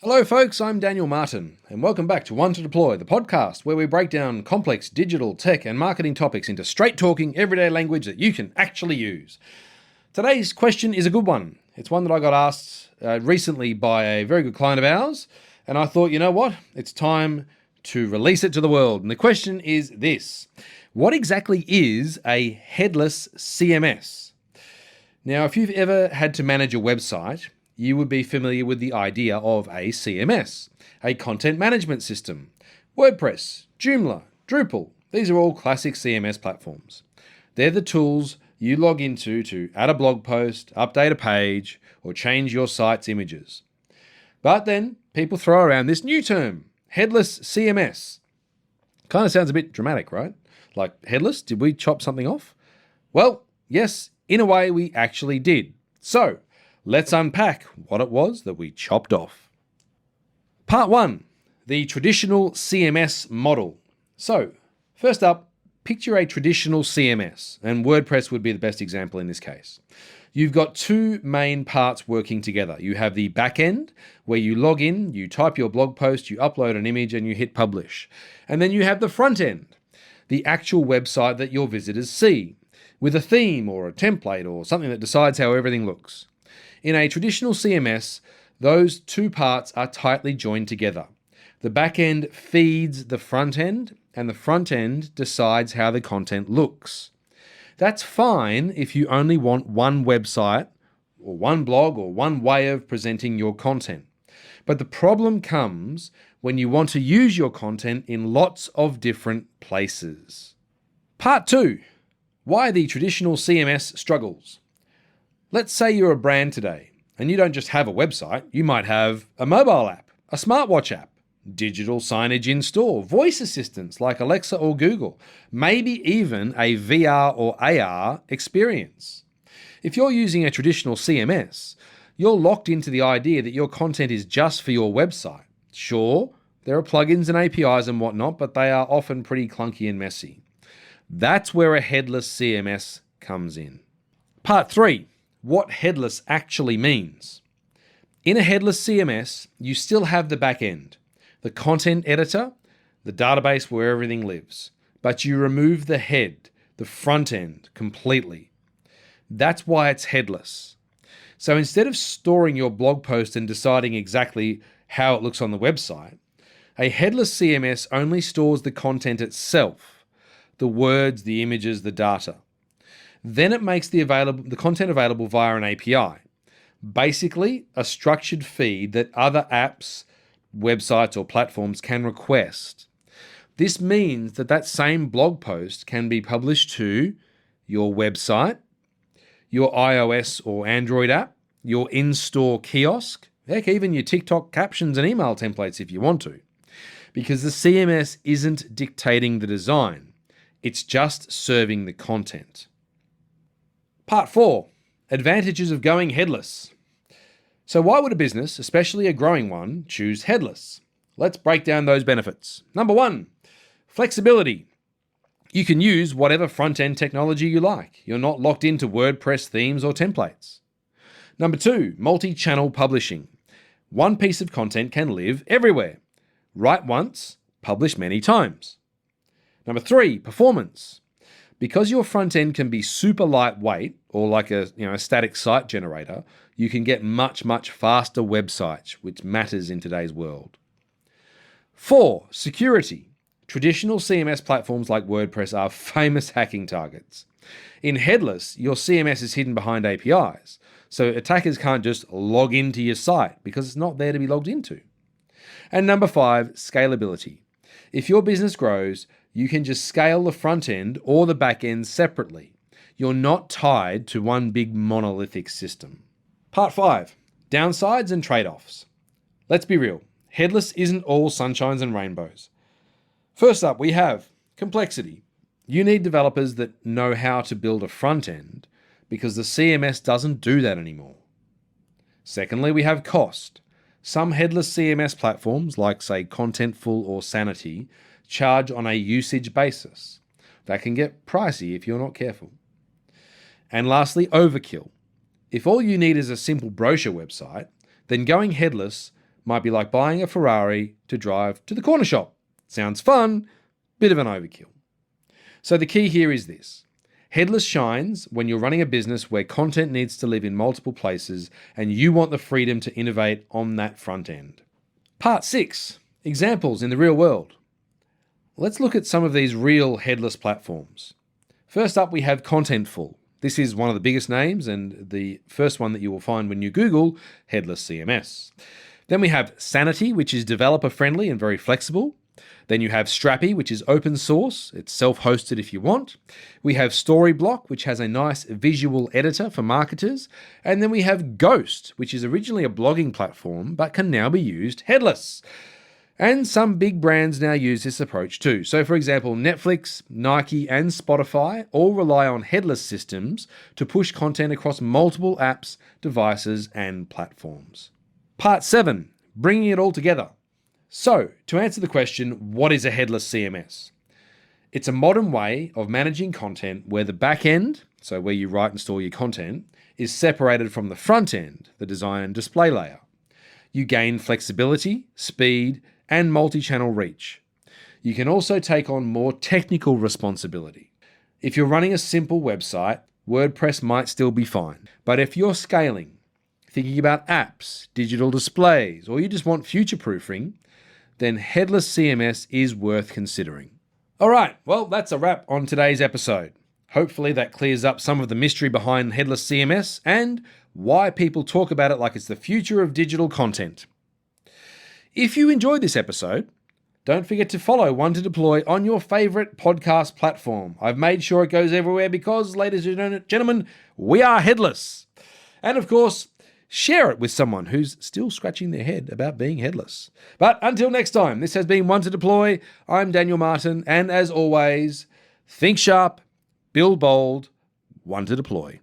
Hello folks, I'm Daniel Martin, and welcome back to One to Deploy, the podcast where we break down complex digital, tech, and marketing topics into straight-talking, everyday language that you can actually use. Today's question is a good one. It's one that I got asked recently by a very good client of ours, and I thought, you know what? It's time to release it to the world. And the question is this: what exactly is a headless CMS? Now, if you've ever had to manage a website, you would be familiar with the idea of a CMS, a content management system. WordPress, Joomla, Drupal, these are all classic CMS platforms. They're the tools you log into to add a blog post, update a page, or change your site's images. But then people throw around this new term, headless CMS. Kind of sounds a bit dramatic, right? Like, headless? Did we chop something off? Well, yes, in a way we actually did. So, let's unpack what it was that we chopped off. Part 1, the traditional CMS model. So, first up, picture a traditional CMS, and WordPress would be the best example in this case. You've got two main parts working together. You have the back end, where you log in, you type your blog post, you upload an image, and you hit publish. And then you have the front end, the actual website that your visitors see, with a theme or a template or something that decides how everything looks. In a traditional CMS, those two parts are tightly joined together. The back end feeds the front end, and the front end decides how the content looks. That's fine if you only want one website, or one blog, or one way of presenting your content. But the problem comes when you want to use your content in lots of different places. Part 2. Why the traditional CMS struggles. Let's say you're a brand today, and you don't just have a website, you might have a mobile app, a smartwatch app, digital signage in store, voice assistants like Alexa or Google, maybe even a VR or AR experience. If you're using a traditional CMS, you're locked into the idea that your content is just for your website. Sure, there are plugins and APIs and whatnot, but they are often pretty clunky and messy. That's where a headless CMS comes in. Part 3. What headless actually means. In a headless CMS, you still have the back end, the content editor, the database where everything lives, but you remove the head, the front end, completely. That's why it's headless. So instead of storing your blog post and deciding exactly how it looks on the website, a headless CMS only stores the content itself, the words, the images, the data. Then it makes the content available via an API. Basically, a structured feed that other apps, websites, or platforms can request. This means that same blog post can be published to your website, your iOS or Android app, your in-store kiosk, heck, even your TikTok captions and email templates if you want to. Because the CMS isn't dictating the design, it's just serving the content. Part 4. Advantages of going headless. So why would a business, especially a growing one, choose headless? Let's break down those benefits. Number 1, flexibility. You can use whatever front-end technology you like. You're not locked into WordPress themes or templates. Number 2, multi-channel publishing. One piece of content can live everywhere. Write once, publish many times. Number 3, performance. Because your front end can be super lightweight, or like a static site generator, you can get much faster websites, which matters in today's world. 4, security. Traditional CMS platforms like WordPress are famous hacking targets. In headless, your CMS is hidden behind APIs, so attackers can't just log into your site because it's not there to be logged into. And number 5, scalability. If your business grows, you can just scale the front end or the back end separately. You're not tied to one big monolithic system. Part 5, downsides and trade-offs. Let's be real, headless isn't all sunshines and rainbows. First up, we have complexity. You need developers that know how to build a front end because the CMS doesn't do that anymore. Secondly, we have cost. Some headless CMS platforms, like say Contentful or Sanity, charge on a usage basis. That can get pricey if you're not careful. And lastly, overkill. If all you need is a simple brochure website, then going headless Might be like buying a Ferrari to drive to the corner shop. Sounds fun, bit of an overkill. So the key here is this. Headless shines when you're running a business where content needs to live in multiple places and you want the freedom to innovate on that front end. Part 6. Examples in the real world. Let's look at some of these real headless platforms. First up, we have Contentful. This is one of the biggest names and the first one that you will find when you Google Headless CMS. Then we have Sanity, which is developer-friendly and very flexible. Then you have Strapi, which is open source. It's self-hosted if you want. We have Storyblok, which has a nice visual editor for marketers. And then we have Ghost, which is originally a blogging platform, but can now be used headless. And some big brands now use this approach too. So for example, Netflix, Nike, and Spotify all rely on headless systems to push content across multiple apps, devices, and platforms. Part 7, bringing it all together. So, to answer the question, what is a headless CMS? It's a modern way of managing content where the back end, so where you write and store your content, is separated from the front end, the design and display layer. You gain flexibility, speed, and multi-channel reach. You can also take on more technical responsibility. If you're running a simple website, WordPress might still be fine. But if you're scaling, thinking about apps, digital displays, or you just want future-proofing, then Headless CMS is worth considering. All right, well, that's a wrap on today's episode. Hopefully that clears up some of the mystery behind Headless CMS and why people talk about it like it's the future of digital content. If you enjoyed this episode, don't forget to follow One to Deploy on your favorite podcast platform. I've made sure it goes everywhere because, ladies and gentlemen, we are headless. And of course, share it with someone who's still scratching their head about being headless. But until next time, this has been One to Deploy. I'm Daniel Martin, and as always, think sharp, build bold, One to Deploy.